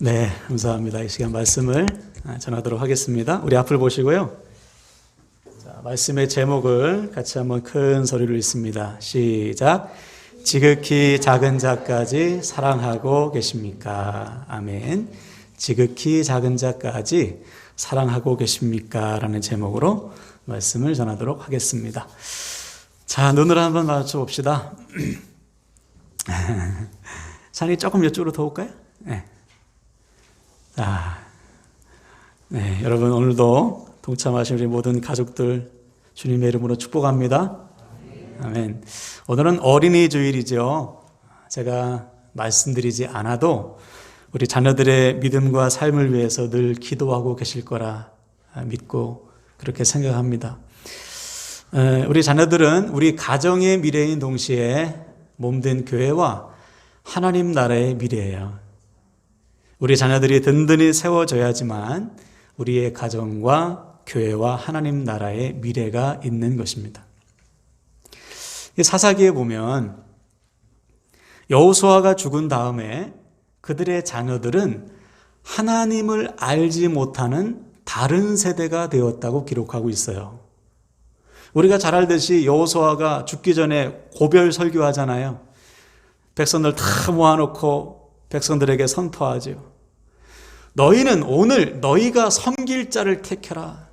네, 감사합니다. 이 시간 말씀을 전하도록 하겠습니다. 우리 앞을 보시고요. 자, 말씀의 제목을 같이 한번 큰 소리로 읽습니다. 시작. 지극히 작은 자까지 사랑하고 계십니까? 아멘. 지극히 작은 자까지 사랑하고 계십니까? 라는 제목으로 말씀을 전하도록 하겠습니다. 자, 눈을 한번 맞춰 봅시다. 산이 조금 이쪽으로 더 올까요? 네. 네, 여러분 오늘도 동참하신 우리 모든 가족들 주님의 이름으로 축복합니다. 아멘. 오늘은 어린이 주일이죠. 제가 말씀드리지 않아도 우리 자녀들의 믿음과 삶을 위해서 늘 기도하고 계실 거라 믿고 그렇게 생각합니다. 우리 자녀들은 우리 가정의 미래인 동시에 몸된 교회와 하나님 나라의 미래예요. 우리 자녀들이 든든히 세워져야지만 우리의 가정과 교회와 하나님 나라의 미래가 있는 것입니다. 사사기에 보면 여호수아가 죽은 다음에 그들의 자녀들은 하나님을 알지 못하는 다른 세대가 되었다고 기록하고 있어요. 우리가 잘 알듯이 여호수아가 죽기 전에 고별 설교하잖아요. 백성들 다 모아놓고 백성들에게 선포하죠. 너희는 오늘 너희가 섬길 자를 택해라.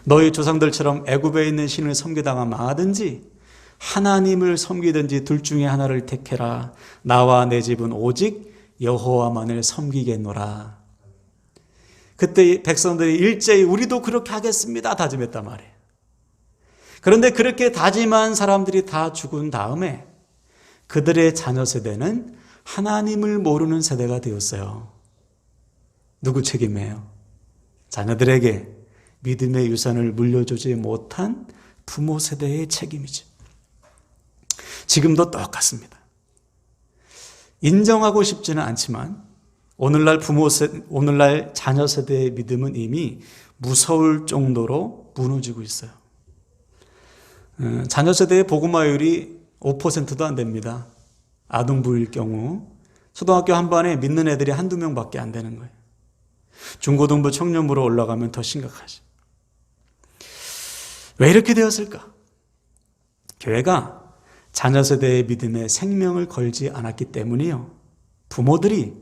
너희 조상들처럼 애굽에 있는 신을 섬기다가 망하든지 하나님을 섬기든지 둘 중에 하나를 택해라. 나와 내 집은 오직 여호와만을 섬기겠노라. 그때 백성들이 일제히 우리도 그렇게 하겠습니다 다짐했단 말이에요. 그런데 그렇게 다짐한 사람들이 다 죽은 다음에 그들의 자녀 세대는 하나님을 모르는 세대가 되었어요. 누구 책임이에요? 자녀들에게 믿음의 유산을 물려주지 못한 부모 세대의 책임이죠. 지금도 똑같습니다. 인정하고 싶지는 않지만 오늘날 자녀 세대의 믿음은 이미 무서울 정도로 무너지고 있어요. 자녀 세대의 복음화율이 5%도 안 됩니다. 아동부일 경우 초등학교 한 반에 믿는 애들이 한두 명밖에 안 되는 거예요. 중고등부 청년부로 올라가면 더 심각하죠. 왜 이렇게 되었을까? 교회가 자녀 세대의 믿음에 생명을 걸지 않았기 때문이요. 부모들이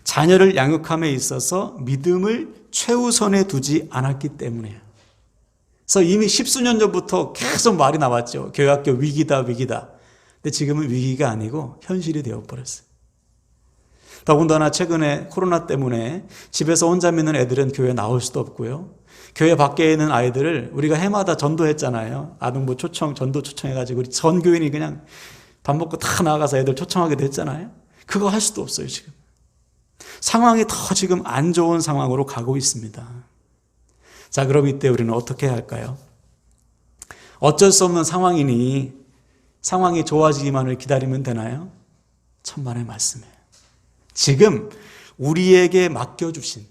자녀를 양육함에 있어서 믿음을 최우선에 두지 않았기 때문이에요. 그래서 이미 십수년 전부터 계속 말이 나왔죠. 교회학교 위기다 위기다. 근데 지금은 위기가 아니고 현실이 되어버렸어요. 더군다나 최근에 코로나 때문에 집에서 혼자 믿는 애들은 교회 나올 수도 없고요. 교회 밖에 있는 아이들을 우리가 해마다 전도했잖아요. 아동부 초청, 전도 초청해가지고 우리 전 교인이 그냥 밥 먹고 다 나가서 애들 초청하게 됐잖아요. 그거 할 수도 없어요 지금. 상황이 더 지금 안 좋은 상황으로 가고 있습니다. 자, 그럼 이때 우리는 어떻게 해야 할까요? 어쩔 수 없는 상황이니 상황이 좋아지기만을 기다리면 되나요? 천만의 말씀이에요. 지금 우리에게 맡겨주신,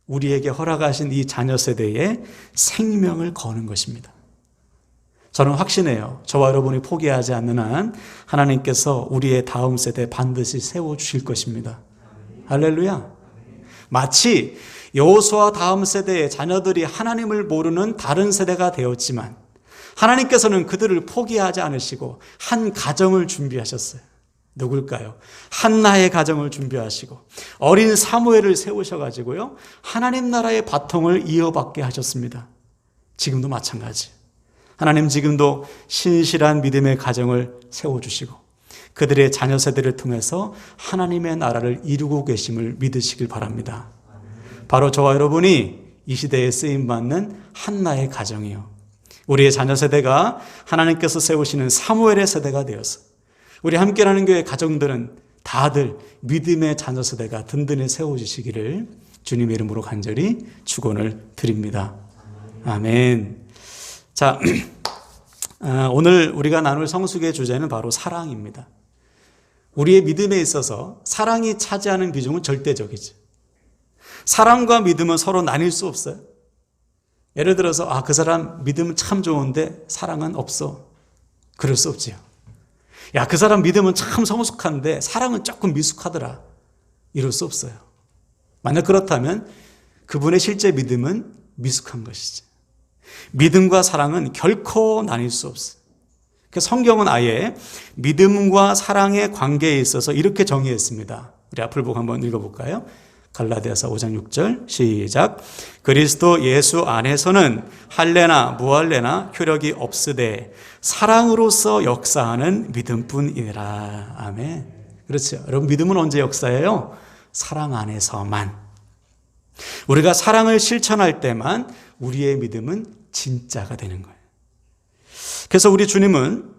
우리에게 허락하신 이 자녀 세대에 생명을 거는 것입니다. 저는 확신해요. 저와 여러분이 포기하지 않는 한 하나님께서 우리의 다음 세대 반드시 세워주실 것입니다. 할렐루야. 마치 여호수아 다음 세대의 자녀들이 하나님을 모르는 다른 세대가 되었지만 하나님께서는 그들을 포기하지 않으시고 한 가정을 준비하셨어요. 누굴까요? 한나의 가정을 준비하시고 어린 사무엘을 세우셔가지고요 하나님 나라의 바통을 이어받게 하셨습니다. 지금도 마찬가지. 하나님 지금도 신실한 믿음의 가정을 세워주시고 그들의 자녀 세대를 통해서 하나님의 나라를 이루고 계심을 믿으시길 바랍니다. 바로 저와 여러분이 이 시대에 쓰임받는 한나의 가정이요, 우리의 자녀 세대가 하나님께서 세우시는 사무엘의 세대가 되어서 우리 함께하는 교회 가정들은 다들 믿음의 자녀 세대가 든든히 세워지시기를 주님의 이름으로 간절히 축원을 드립니다. 아멘. 자, 오늘 우리가 나눌 성숙의 주제는 바로 사랑입니다. 우리의 믿음에 있어서 사랑이 차지하는 비중은 절대적이죠. 사랑과 믿음은 서로 나뉠 수 없어요. 예를 들어서 그 사람 믿음은 참 좋은데 사랑은 없어. 그럴 수 없지요. 그 사람 믿음은 참 성숙한데 사랑은 조금 미숙하더라. 이룰 수 없어요. 만약 그렇다면 그분의 실제 믿음은 미숙한 것이지. 믿음과 사랑은 결코 나뉠 수 없어요. 성경은 아예 믿음과 사랑의 관계에 있어서 이렇게 정의했습니다. 우리 앞을 보고 한번 읽어볼까요? 갈라디아서 5장 6절 시작. 그리스도 예수 안에서는 할례나 무할례나 효력이 없으되 사랑으로서 역사하는 믿음뿐이니라. 아멘. 그렇죠. 여러분, 믿음은 언제 역사해요? 사랑 안에서만. 우리가 사랑을 실천할 때만 우리의 믿음은 진짜가 되는 거예요. 그래서 우리 주님은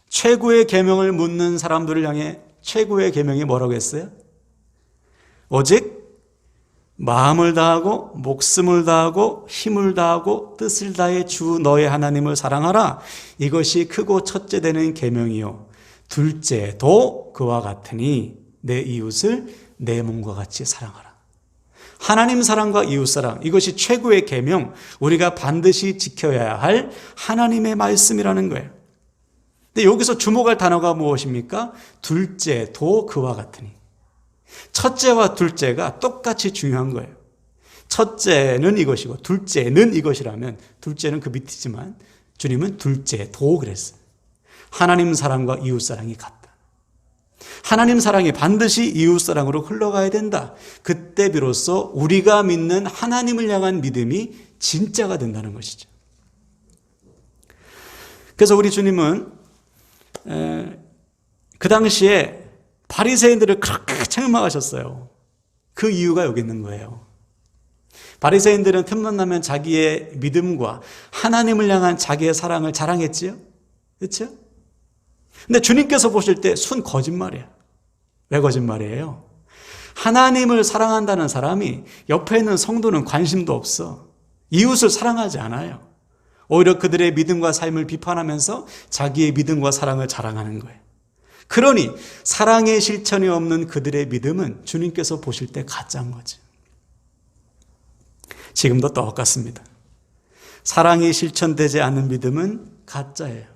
최고의 계명을 묻는 사람들을 향해 최고의 계명이 뭐라고 했어요? 오직 마음을 다하고 목숨을 다하고 힘을 다하고 뜻을 다해 주 너의 하나님을 사랑하라. 이것이 크고 첫째 되는 계명이요 둘째도 그와 같으니 내 이웃을 내 몸과 같이 사랑하라. 하나님 사랑과 이웃 사랑, 이것이 최고의 계명, 우리가 반드시 지켜야 할 하나님의 말씀이라는 거예요. 근데 여기서 주목할 단어가 무엇입니까? 둘째도 그와 같으니. 첫째와 둘째가 똑같이 중요한 거예요. 첫째는 이것이고 둘째는 이것이라면, 둘째는 그 밑이지만 주님은 둘째도 그랬어요. 하나님 사랑과 이웃 사랑이 같다. 하나님 사랑이 반드시 이웃 사랑으로 흘러가야 된다. 그때 비로소 우리가 믿는 하나님을 향한 믿음이 진짜가 된다는 것이죠. 그래서 우리 주님은 그 당시에 바리새인들을 그렇게 책망하셨어요. 그 이유가 여기 있는 거예요. 바리새인들은 틈만 나면 자기의 믿음과 하나님을 향한 자기의 사랑을 자랑했지요. 그렇죠? 근데 주님께서 보실 때 순 거짓말이에요. 왜 거짓말이에요? 하나님을 사랑한다는 사람이 옆에 있는 성도는 관심도 없어. 이웃을 사랑하지 않아요. 오히려 그들의 믿음과 삶을 비판하면서 자기의 믿음과 사랑을 자랑하는 거예요. 그러니 사랑의 실천이 없는 그들의 믿음은 주님께서 보실 때 가짜인 거죠. 지금도 똑같습니다. 사랑이 실천되지 않는 믿음은 가짜예요.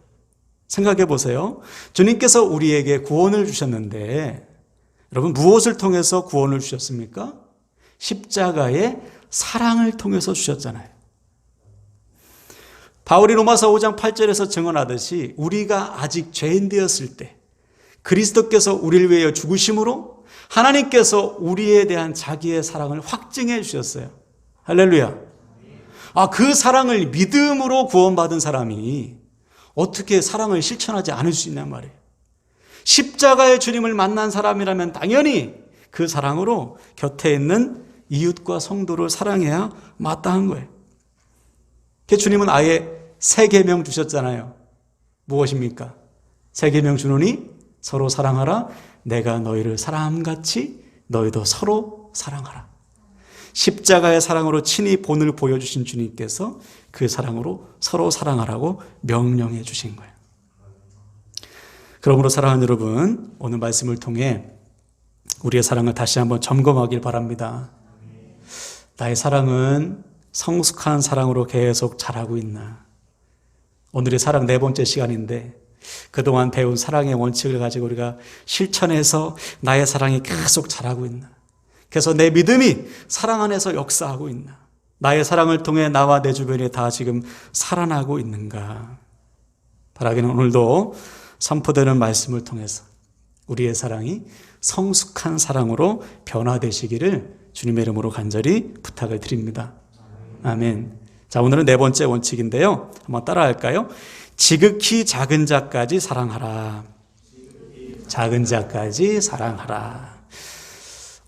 생각해 보세요. 주님께서 우리에게 구원을 주셨는데 여러분, 무엇을 통해서 구원을 주셨습니까? 십자가의 사랑을 통해서 주셨잖아요. 바울이 로마서 5장 8절에서 증언하듯이 우리가 아직 죄인 되었을 때 그리스도께서 우리를 위하여 죽으심으로 하나님께서 우리에 대한 자기의 사랑을 확증해 주셨어요. 할렐루야. 그 사랑을 믿음으로 구원받은 사람이 어떻게 사랑을 실천하지 않을 수 있냔 말이에요. 십자가의 주님을 만난 사람이라면 당연히 그 사랑으로 곁에 있는 이웃과 성도를 사랑해야 마땅한 거예요. 그래서 주님은 아예 새 계명 주셨잖아요. 무엇입니까? 새 계명 주노니 서로 사랑하라. 내가 너희를 사랑함같이 너희도 서로 사랑하라. 십자가의 사랑으로 친히 본을 보여주신 주님께서 그 사랑으로 서로 사랑하라고 명령해 주신 거예요. 그러므로 사랑하는 여러분, 오늘 말씀을 통해 우리의 사랑을 다시 한번 점검하길 바랍니다. 나의 사랑은 성숙한 사랑으로 계속 자라고 있나? 오늘이 사랑 네 번째 시간인데 그동안 배운 사랑의 원칙을 가지고 우리가 실천해서 나의 사랑이 계속 자라고 있나? 그래서 내 믿음이 사랑 안에서 역사하고 있나? 나의 사랑을 통해 나와 내 주변이 다 지금 살아나고 있는가? 바라기는 오늘도 선포되는 말씀을 통해서 우리의 사랑이 성숙한 사랑으로 변화되시기를 주님의 이름으로 간절히 부탁을 드립니다. 아멘. 자, 오늘은 네 번째 원칙인데요. 한번 따라할까요? 지극히 작은 자까지 사랑하라. 작은 자까지 사랑하라.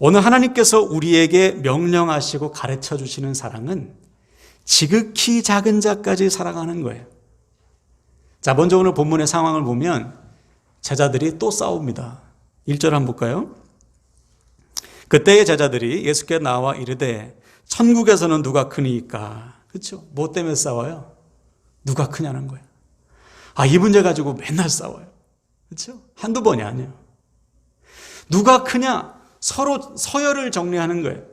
오늘 하나님께서 우리에게 명령하시고 가르쳐 주시는 사랑은 지극히 작은 자까지 사랑하는 거예요. 자, 먼저 오늘 본문의 상황을 보면 제자들이 또 싸웁니다. 1절 한번 볼까요? 그때의 제자들이 예수께 나와 이르되 천국에서는 누가 크니까? 그렇죠? 뭐 때문에 싸워요? 누가 크냐는 거예요. 이 문제 가지고 맨날 싸워요. 그렇죠? 한두 번이 아니에요. 누가 크냐? 서로 서열을 정리하는 거예요.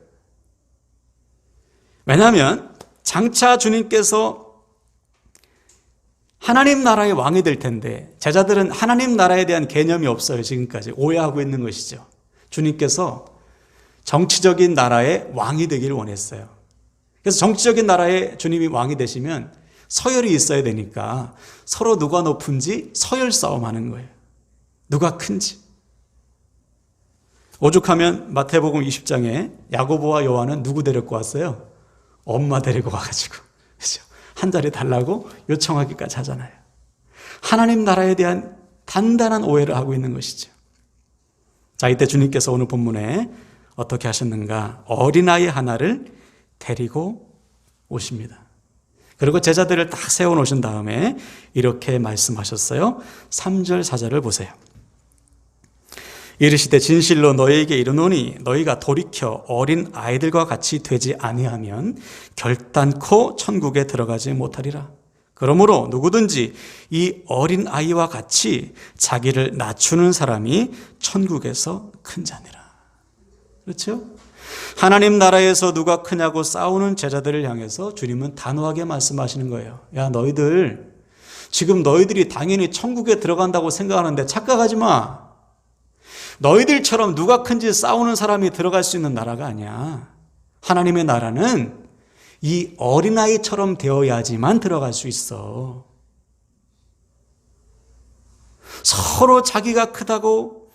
왜냐하면 장차 주님께서 하나님 나라의 왕이 될 텐데 제자들은 하나님 나라에 대한 개념이 없어요. 지금까지 오해하고 있는 것이죠. 주님께서 정치적인 나라의 왕이 되길 원했어요. 그래서 정치적인 나라에 주님이 왕이 되시면 서열이 있어야 되니까 서로 누가 높은지 서열 싸움하는 거예요. 누가 큰지. 오죽하면 마태복음 20장에 야고보와 요한은 누구 데리고 왔어요? 엄마 데리고 와가지고 그렇죠? 한 자리 달라고 요청하기까지 하잖아요. 하나님 나라에 대한 단단한 오해를 하고 있는 것이죠. 자, 이때 주님께서 오늘 본문에 어떻게 하셨는가? 어린아이 하나를 데리고 오십니다. 그리고 제자들을 딱 세워놓으신 다음에 이렇게 말씀하셨어요. 3절 4절을 보세요. 이르시되 진실로 너희에게 이르노니 너희가 돌이켜 어린 아이들과 같이 되지 아니하면 결단코 천국에 들어가지 못하리라. 그러므로 누구든지 이 어린 아이와 같이 자기를 낮추는 사람이 천국에서 큰 자니라. 그렇죠? 하나님 나라에서 누가 크냐고 싸우는 제자들을 향해서 주님은 단호하게 말씀하시는 거예요. 야, 너희들 지금 너희들이 당연히 천국에 들어간다고 생각하는데 착각하지 마. 너희들처럼 누가 큰지 싸우는 사람이 들어갈 수 있는 나라가 아니야. 하나님의 나라는 이 어린아이처럼 되어야지만 들어갈 수 있어. 서로 자기가 크다고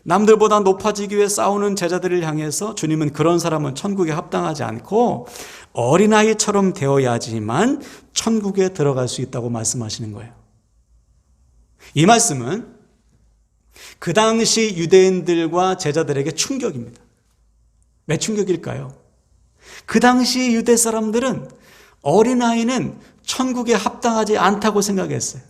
남들보다 높아지기 위해 싸우는 제자들을 향해서 주님은 그런 사람은 천국에 합당하지 않고 어린아이처럼 되어야지만 천국에 들어갈 수 있다고 말씀하시는 거예요. 이 말씀은 그 당시 유대인들과 제자들에게 충격입니다. 왜 충격일까요? 그 당시 유대 사람들은 어린아이는 천국에 합당하지 않다고 생각했어요.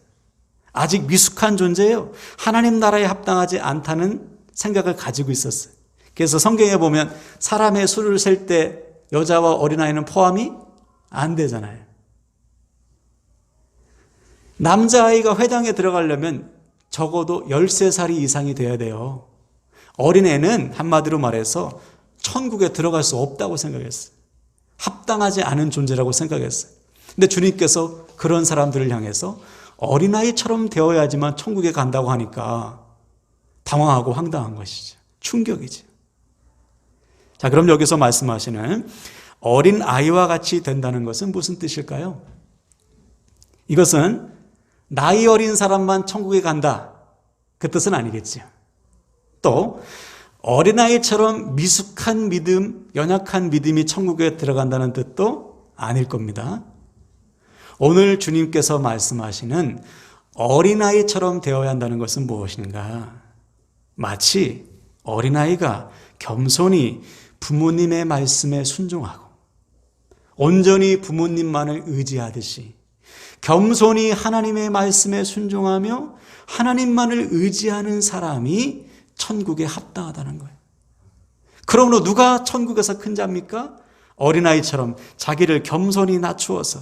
아직 미숙한 존재예요. 하나님 나라에 합당하지 않다는 생각을 가지고 있었어요. 그래서 성경에 보면 사람의 수를 셀 때 여자와 어린아이는 포함이 안 되잖아요. 남자아이가 회당에 들어가려면 적어도 13살이 이상이 돼야 돼요. 어린애는 한마디로 말해서 천국에 들어갈 수 없다고 생각했어요. 합당하지 않은 존재라고 생각했어요. 근데 주님께서 그런 사람들을 향해서 어린아이처럼 되어야지만 천국에 간다고 하니까 당황하고 황당한 것이죠. 충격이죠. 자, 그럼 여기서 말씀하시는 어린 아이와 같이 된다는 것은 무슨 뜻일까요? 이것은 나이 어린 사람만 천국에 간다, 그 뜻은 아니겠죠. 또 어린아이처럼 미숙한 믿음, 연약한 믿음이 천국에 들어간다는 뜻도 아닐 겁니다. 오늘 주님께서 말씀하시는 어린아이처럼 되어야 한다는 것은 무엇인가? 마치 어린아이가 겸손히 부모님의 말씀에 순종하고 온전히 부모님만을 의지하듯이 겸손히 하나님의 말씀에 순종하며 하나님만을 의지하는 사람이 천국에 합당하다는 거예요. 그러므로 누가 천국에서 큰 자입니까? 어린아이처럼 자기를 겸손히 낮추어서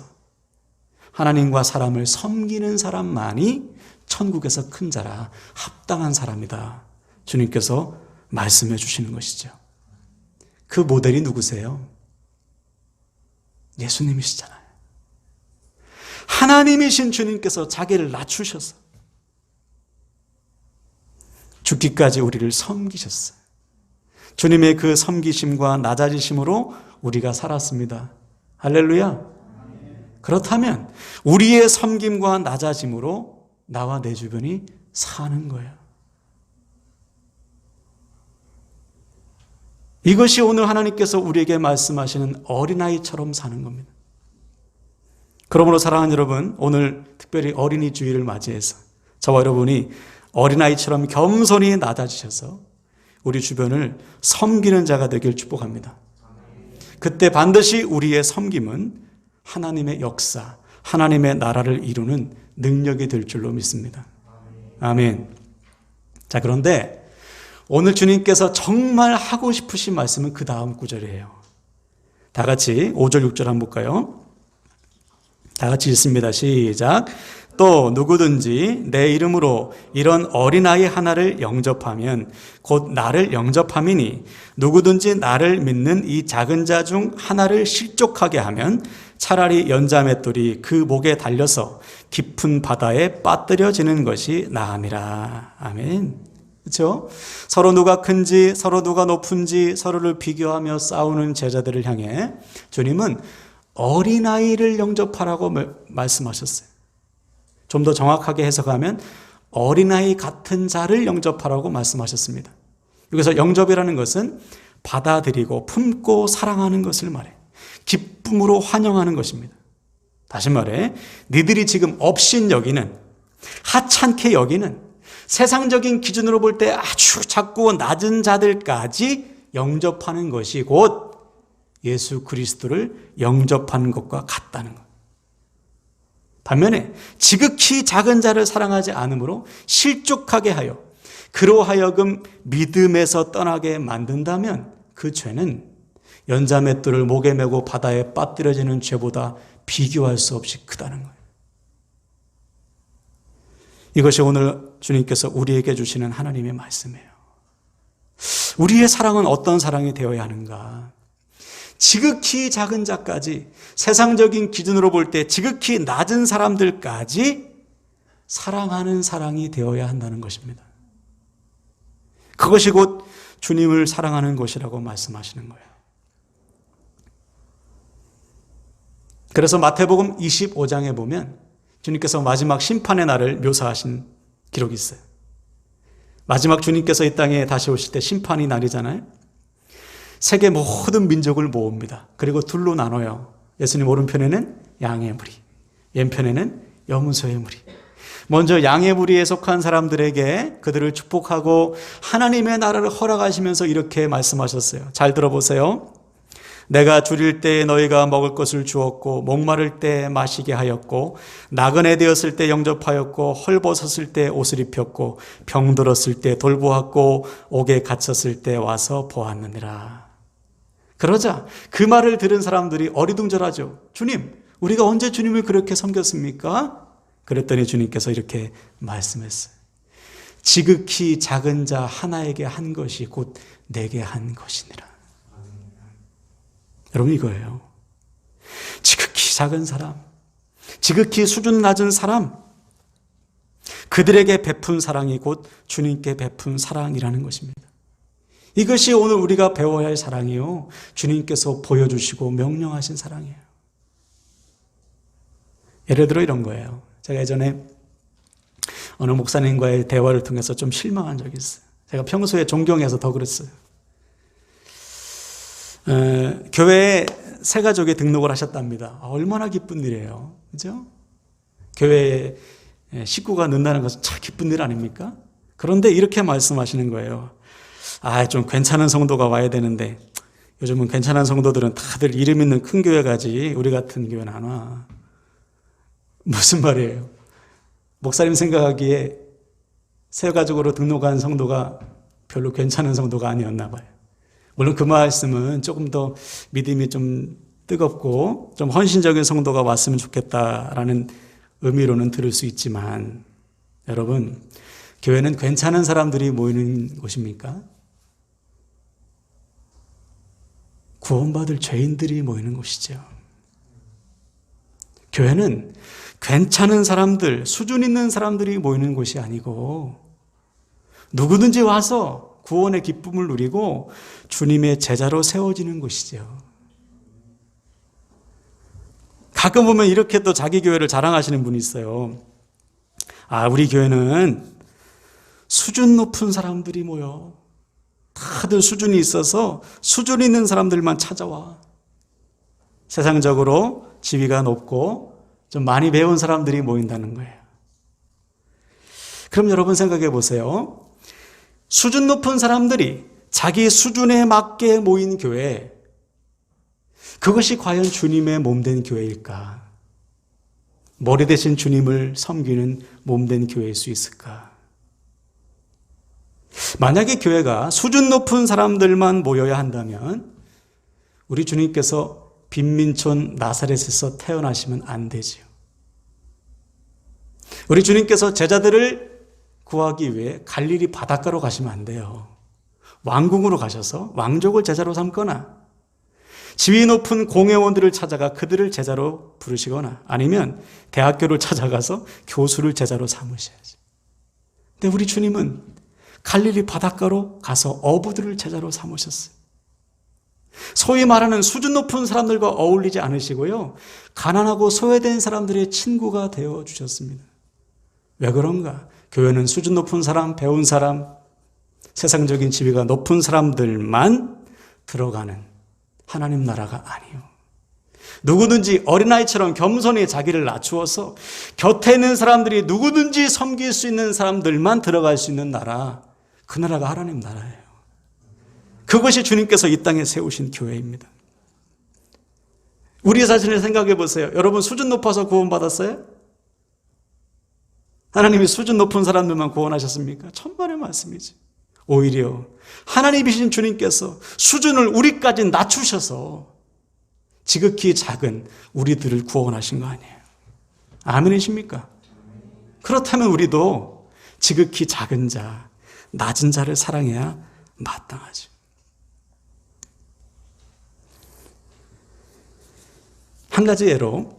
하나님과 사람을 섬기는 사람만이 천국에서 큰 자라, 합당한 사람이다. 주님께서 말씀해 주시는 것이죠. 그 모델이 누구세요? 예수님이시잖아요. 하나님이신 주님께서 자기를 낮추셔서 죽기까지 우리를 섬기셨어요. 주님의 그 섬기심과 낮아지심으로 우리가 살았습니다. 할렐루야. 그렇다면 우리의 섬김과 낮아짐으로 나와 내 주변이 사는 거예요. 이것이 오늘 하나님께서 우리에게 말씀하시는 어린아이처럼 사는 겁니다. 그러므로 사랑하는 여러분, 오늘 특별히 어린이 주일을 맞이해서 저와 여러분이 어린아이처럼 겸손히 낮아지셔서 우리 주변을 섬기는 자가 되길 축복합니다. 그때 반드시 우리의 섬김은 하나님의 역사, 하나님의 나라를 이루는 능력이 될 줄로 믿습니다. 아멘. 자, 그런데 오늘 주님께서 정말 하고 싶으신 말씀은 그 다음 구절이에요. 다 같이 5절 6절 한번 볼까요? 다 같이 읽습니다. 시작. 또 누구든지 내 이름으로 이런 어린아이 하나를 영접하면 곧 나를 영접함이니 누구든지 나를 믿는 이 작은 자 중 하나를 실족하게 하면 차라리 연자맷돌이 그 목에 달려서 깊은 바다에 빠뜨려지는 것이 나으니라. 아멘. 그렇죠? 서로 누가 큰지, 서로 누가 높은지 서로를 비교하며 싸우는 제자들을 향해 주님은 어린아이를 영접하라고 말씀하셨어요. 좀 더 정확하게 해석하면 어린아이 같은 자를 영접하라고 말씀하셨습니다. 여기서 영접이라는 것은 받아들이고 품고 사랑하는 것을 말해요. 기쁨으로 환영하는 것입니다. 다시 말해, 니들이 지금 업신 여기는, 하찮게 여기는, 세상적인 기준으로 볼 때 아주 작고 낮은 자들까지 영접하는 것이 곧 예수 그리스도를 영접하는 것과 같다는 것. 반면에 지극히 작은 자를 사랑하지 않으므로 실족하게 하여 그로 하여금 믿음에서 떠나게 만든다면 그 죄는 연자맷돌을 목에 메고 바다에 빠뜨려지는 죄보다 비교할 수 없이 크다는 거예요. 이것이 오늘 주님께서 우리에게 주시는 하나님의 말씀이에요. 우리의 사랑은 어떤 사랑이 되어야 하는가? 지극히 작은 자까지, 세상적인 기준으로 볼 때 지극히 낮은 사람들까지 사랑하는 사랑이 되어야 한다는 것입니다. 그것이 곧 주님을 사랑하는 것이라고 말씀하시는 거예요. 그래서 마태복음 25장에 보면 주님께서 마지막 심판의 날을 묘사하신 기록이 있어요. 마지막 주님께서 이 땅에 다시 오실 때 심판이 날이잖아요. 세계 모든 민족을 모읍니다. 그리고 둘로 나눠요. 예수님 오른편에는 양의 무리, 왼편에는 염소의 무리. 먼저 양의 무리에 속한 사람들에게 그들을 축복하고 하나님의 나라를 허락하시면서 이렇게 말씀하셨어요. 잘 들어보세요. 내가 줄일 때 너희가 먹을 것을 주었고 목마를 때 마시게 하였고 나그네 되었을 때 영접하였고 헐벗었을 때 옷을 입혔고 병들었을 때 돌보았고 옥에 갇혔을 때 와서 보았느니라. 그러자 그 말을 들은 사람들이 어리둥절하죠. 주님, 우리가 언제 주님을 그렇게 섬겼습니까? 그랬더니 주님께서 이렇게 말씀했어요. 지극히 작은 자 하나에게 한 것이 곧 내게 한 것이니라. 여러분, 이거예요. 지극히 작은 사람, 지극히 수준 낮은 사람, 그들에게 베푼 사랑이 곧 주님께 베푼 사랑이라는 것입니다. 이것이 오늘 우리가 배워야 할 사랑이요, 주님께서 보여주시고 명령하신 사랑이에요. 예를 들어 이런 거예요. 제가 예전에 어느 목사님과의 대화를 통해서 좀 실망한 적이 있어요. 제가 평소에 존경해서 더 그랬어요. 교회에 새 가족이 등록을 하셨답니다. 얼마나 기쁜 일이에요. 그죠? 교회에 식구가 는다는 것은 참 기쁜 일 아닙니까? 그런데 이렇게 말씀하시는 거예요. 좀 괜찮은 성도가 와야 되는데 요즘은 괜찮은 성도들은 다들 이름 있는 큰 교회 가지 우리 같은 교회는 안 와. 무슨 말이에요? 목사님 생각하기에 새 가족으로 등록한 성도가 별로 괜찮은 성도가 아니었나 봐요. 물론 그 말씀은 조금 더 믿음이 좀 뜨겁고 좀 헌신적인 성도가 왔으면 좋겠다라는 의미로는 들을 수 있지만, 여러분, 교회는 괜찮은 사람들이 모이는 곳입니까? 구원받을 죄인들이 모이는 곳이죠. 교회는 괜찮은 사람들, 수준 있는 사람들이 모이는 곳이 아니고 누구든지 와서 구원의 기쁨을 누리고 주님의 제자로 세워지는 곳이죠. 가끔 보면 이렇게 또 자기 교회를 자랑하시는 분이 있어요. 우리 교회는 수준 높은 사람들이 모여. 다들 수준이 있어서 수준 있는 사람들만 찾아와. 세상적으로 지위가 높고 좀 많이 배운 사람들이 모인다는 거예요. 그럼 여러분 생각해 보세요. 수준 높은 사람들이 자기 수준에 맞게 모인 교회, 그것이 과연 주님의 몸된 교회일까? 머리 대신 주님을 섬기는 몸된 교회일 수 있을까? 만약에 교회가 수준 높은 사람들만 모여야 한다면 우리 주님께서 빈민촌 나사렛에서 태어나시면 안 되지요. 우리 주님께서 제자들을 구하기 위해 갈릴리 바닷가로 가시면 안 돼요. 왕궁으로 가셔서 왕족을 제자로 삼거나 지위 높은 공회원들을 찾아가 그들을 제자로 부르시거나 아니면 대학교를 찾아가서 교수를 제자로 삼으셔야지. 근데 우리 주님은 갈릴리 바닷가로 가서 어부들을 제자로 삼으셨어요. 소위 말하는 수준 높은 사람들과 어울리지 않으시고요. 가난하고 소외된 사람들의 친구가 되어 주셨습니다. 왜 그런가? 교회는 수준 높은 사람, 배운 사람, 세상적인 지위가 높은 사람들만 들어가는 하나님 나라가 아니요. 누구든지 어린아이처럼 겸손히 자기를 낮추어서 곁에 있는 사람들이 누구든지 섬길 수 있는 사람들만 들어갈 수 있는 나라, 그 나라가 하나님 나라예요. 그것이 주님께서 이 땅에 세우신 교회입니다. 우리 자신을 생각해 보세요. 여러분 수준 높아서 구원받았어요? 하나님이 수준 높은 사람들만 구원하셨습니까? 천만의 말씀이지. 오히려 하나님이신 주님께서 수준을 우리까지 낮추셔서 지극히 작은 우리들을 구원하신 거 아니에요. 아멘이십니까? 그렇다면 우리도 지극히 작은 자, 낮은 자를 사랑해야 마땅하죠. 한 가지 예로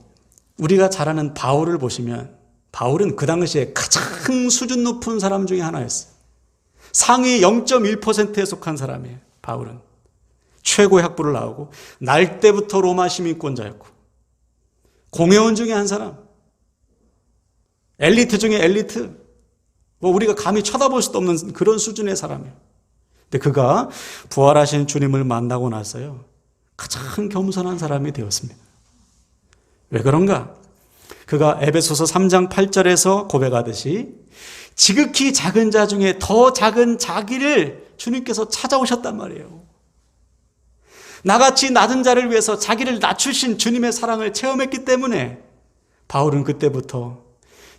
우리가 잘 아는 바울을 보시면 바울은 그 당시에 가장 수준 높은 사람 중에 하나였어요. 상위 0.1%에 속한 사람이에요. 바울은 최고의 학부를 나오고 날 때부터 로마 시민권자였고 공회원 중에 한 사람, 엘리트 중에 엘리트, 뭐 우리가 감히 쳐다볼 수도 없는 그런 수준의 사람이에요. 근데 그가 부활하신 주님을 만나고 나서요 가장 겸손한 사람이 되었습니다. 왜 그런가? 그가 에베소서 3장 8절에서 고백하듯이 지극히 작은 자 중에 더 작은 자기를 주님께서 찾아오셨단 말이에요. 나같이 낮은 자를 위해서 자기를 낮추신 주님의 사랑을 체험했기 때문에 바울은 그때부터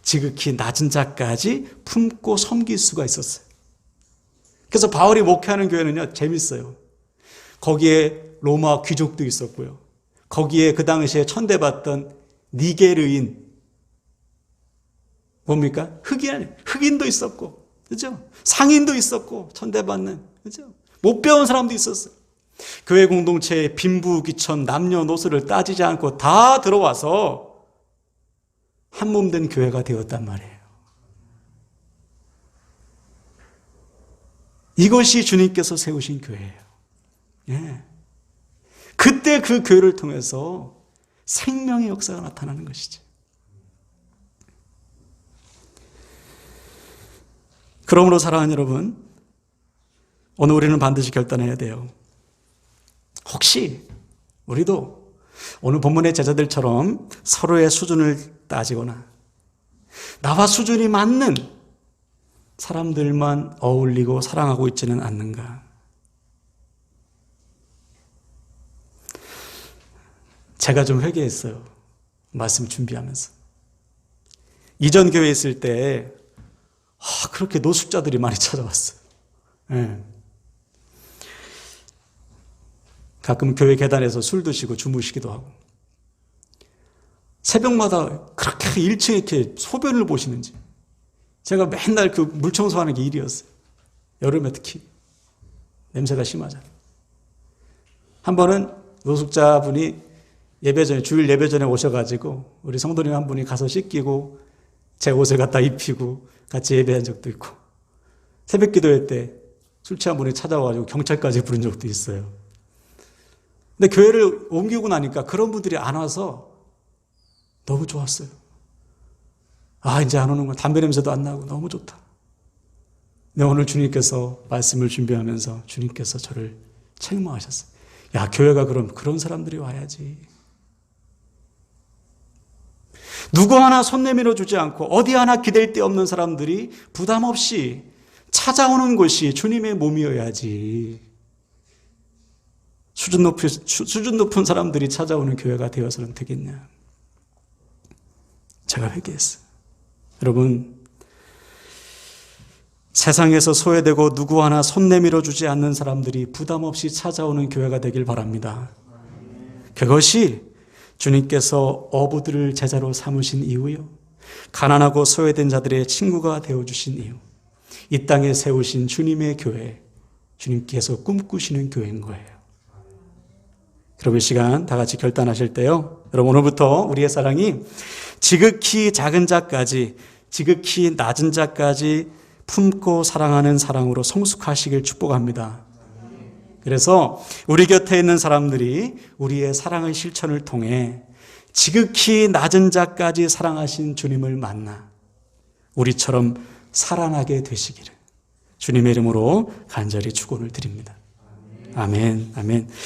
지극히 낮은 자까지 품고 섬길 수가 있었어요. 그래서 바울이 목회하는 교회는요 재밌어요. 거기에 로마 귀족도 있었고요. 거기에 그 당시에 천대받던 니게르인, 뭡니까? 흑인도 있었고, 그죠? 상인도 있었고, 천대받는, 그죠? 못 배운 사람도 있었어요. 교회 공동체에 빈부귀천, 남녀노소를 따지지 않고 다 들어와서 한 몸 된 교회가 되었단 말이에요. 이것이 주님께서 세우신 교회예요. 예. 그때 그 교회를 통해서 생명의 역사가 나타나는 것이죠. 그러므로 사랑하는 여러분, 오늘 우리는 반드시 결단해야 돼요. 혹시 우리도 오늘 본문의 제자들처럼 서로의 수준을 따지거나 나와 수준이 맞는 사람들만 어울리고 사랑하고 있지는 않는가? 제가 좀 회개했어요. 말씀 준비하면서. 이전 교회에 있을 때 그렇게 노숙자들이 많이 찾아왔어요. 네. 가끔 교회 계단에서 술 드시고 주무시기도 하고 새벽마다 그렇게 1층에 이렇게 소변을 보시는지 제가 맨날 그 물청소하는 게 일이었어요. 여름에 특히 냄새가 심하잖아요. 한 번은 노숙자분이 주일 예배 전에 오셔가지고 우리 성도님 한 분이 가서 씻기고 제 옷을 갖다 입히고 같이 예배한 적도 있고 새벽 기도회 때 술 취한 분이 찾아와가지고 경찰까지 부른 적도 있어요. 근데 교회를 옮기고 나니까 그런 분들이 안 와서 너무 좋았어요. 이제 안 오는구나. 담배 냄새도 안 나고 너무 좋다. 근데 오늘 주님께서 말씀을 준비하면서 주님께서 저를 책망하셨어요. 야, 교회가 그런 사람들이 와야지. 누구 하나 손 내밀어 주지 않고 어디 하나 기댈 데 없는 사람들이 부담 없이 찾아오는 곳이 주님의 몸이어야지. 수준 높은 사람들이 찾아오는 교회가 되어서는 되겠냐. 제가 회개했어요. 여러분, 세상에서 소외되고 누구 하나 손 내밀어 주지 않는 사람들이 부담 없이 찾아오는 교회가 되길 바랍니다. 그것이 주님께서 어부들을 제자로 삼으신 이유요, 가난하고 소외된 자들의 친구가 되어주신 이유, 이 땅에 세우신 주님의 교회, 주님께서 꿈꾸시는 교회인 거예요. 여러분, 이 시간 다 같이 결단하실 때요, 여러분 오늘부터 우리의 사랑이 지극히 작은 자까지, 지극히 낮은 자까지 품고 사랑하는 사랑으로 성숙하시길 축복합니다. 그래서 우리 곁에 있는 사람들이 우리의 사랑의 실천을 통해 지극히 낮은 자까지 사랑하신 주님을 만나 우리처럼 살아나게 되시기를 주님의 이름으로 간절히 축원을 드립니다. 아멘, 아멘.